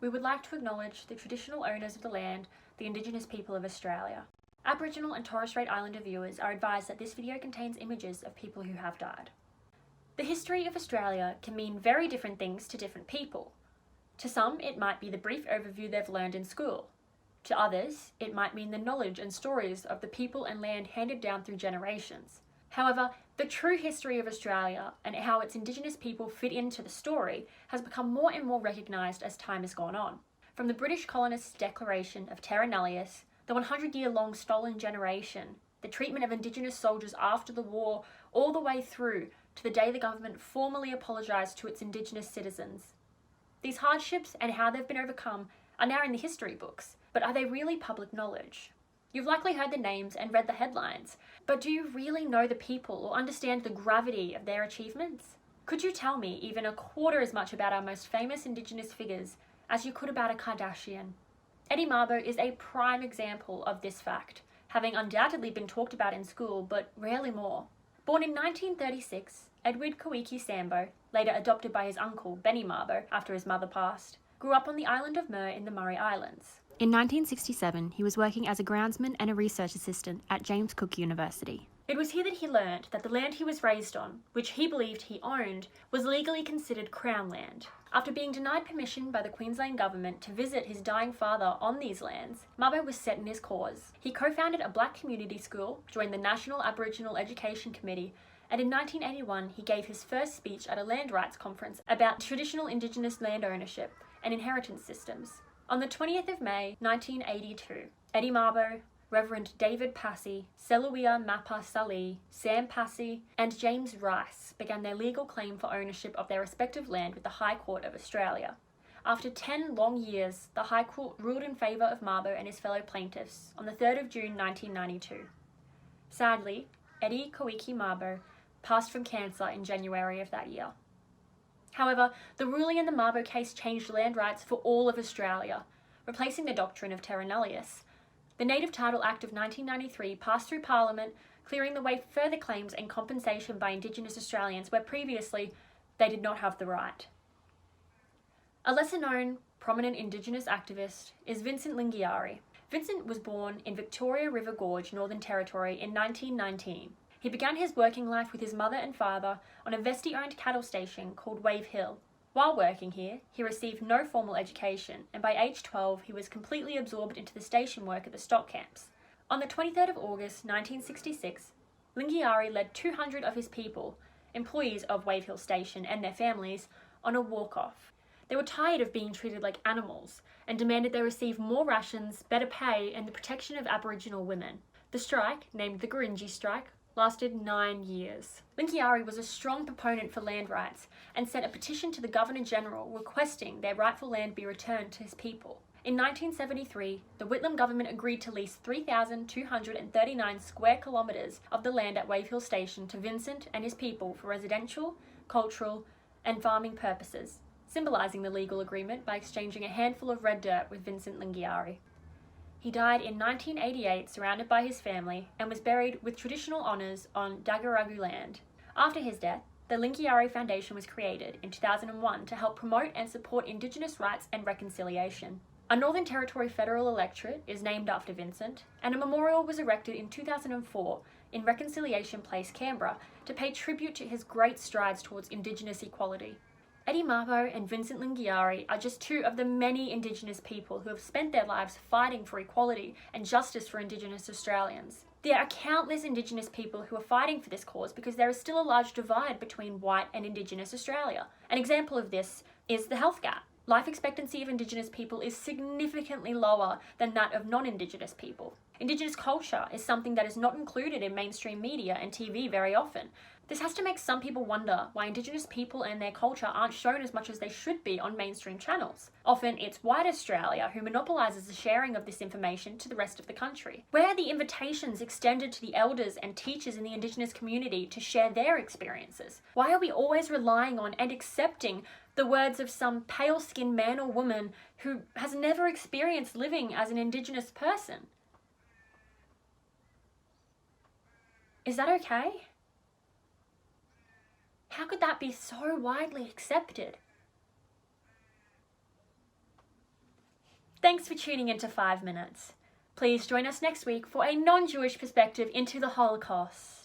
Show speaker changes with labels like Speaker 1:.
Speaker 1: we would like to acknowledge the traditional owners of the land, the Indigenous people of Australia. Aboriginal and Torres Strait Islander viewers are advised that this video contains images of people who have died. The history of Australia can mean very different things to different people. To some, it might be the brief overview they've learned in school. To others, it might mean the knowledge and stories of the people and land handed down through generations. However, the true history of Australia and how its Indigenous people fit into the story has become more and more recognised as time has gone on. From the British colonists' declaration of terra nullius, the 100-year-long stolen generation, the treatment of Indigenous soldiers after the war, all the way through to the day the government formally apologised to its Indigenous citizens. These hardships and how they've been overcome are now in the history books, but are they really public knowledge? You've likely heard the names and read the headlines, but do you really know the people or understand the gravity of their achievements? Could you tell me even a quarter as much about our most famous Indigenous figures as you could about a Kardashian? Eddie Mabo is a prime example of this fact, having undoubtedly been talked about in school, but rarely more. Born in 1936, Edward Kawiki Sambo, later adopted by his uncle Benny Mabo after his mother passed, grew up on the island of Muir in the Murray Islands. In 1967, he was working as a groundsman and a research assistant at James Cook University. It was here that he learned that the land he was raised on, which he believed he owned, was legally considered Crown land. After being denied permission by the Queensland government to visit his dying father on these lands, Mabo was set in his cause. He co-founded a black community school, joined the National Aboriginal Education Committee, and in 1981 he gave his first speech at a land rights conference about traditional Indigenous land ownership and inheritance systems. On the 20th of May 1982, Eddie Mabo, Reverend David Passy, Selawia Mapa Salih, Sam Passy, and James Rice began their legal claim for ownership of their respective land with the High Court of Australia. After 10 long years, the High Court ruled in favour of Mabo and his fellow plaintiffs on the 3rd of June 1992. Sadly, Eddie Kawiki Mabo passed from cancer in January of that year. However, the ruling in the Mabo case changed land rights for all of Australia, replacing the doctrine of terra nullius. The Native Title Act of 1993 passed through Parliament, clearing the way for further claims and compensation by Indigenous Australians where previously they did not have the right. A lesser-known, prominent Indigenous activist is Vincent Lingiari. Vincent was born in Victoria River Gorge, Northern Territory in 1919. He began his working life with his mother and father on a Vesti-owned cattle station called Wave Hill. While working here, he received no formal education, and by age 12 he was completely absorbed into the station work at the stock camps. On the 23rd of August 1966, Lingiari led 200 of his people, employees of Wave Hill Station and their families, on a walk-off. They were tired of being treated like animals and demanded they receive more rations, better pay, and the protection of Aboriginal women. The strike, named the Gurindji Strike, lasted 9 years. Lingiari was a strong proponent for land rights and sent a petition to the Governor-General requesting their rightful land be returned to his people. In 1973, the Whitlam government agreed to lease 3,239 square kilometres of the land at Wave Hill Station to Vincent and his people for residential, cultural and farming purposes, symbolising the legal agreement by exchanging a handful of red dirt with Vincent Lingiari. He died in 1988 surrounded by his family and was buried with traditional honours on Dagaragu land. After his death, the Lingiari Foundation was created in 2001 to help promote and support Indigenous rights and reconciliation. A Northern Territory federal electorate is named after Vincent, and a memorial was erected in 2004 in Reconciliation Place, Canberra, to pay tribute to his great strides towards Indigenous equality. Eddie Mabo and Vincent Lingiari are just two of the many Indigenous people who have spent their lives fighting for equality and justice for Indigenous Australians. There are countless Indigenous people who are fighting for this cause because there is still a large divide between white and Indigenous Australia. An example of this is the health gap. Life expectancy of Indigenous people is significantly lower than that of non-Indigenous people. Indigenous culture is something that is not included in mainstream media and TV very often. This has to make some people wonder why Indigenous people and their culture aren't shown as much as they should be on mainstream channels. Often it's white Australia who monopolises the sharing of this information to the rest of the country. Where are the invitations extended to the elders and teachers in the Indigenous community to share their experiences? Why are we always relying on and accepting the words of some pale-skinned man or woman who has never experienced living as an Indigenous person? Is that okay? How could that be so widely accepted? Thanks for tuning into 5 Minutes. Please join us next week for a non-Jewish perspective into the Holocaust.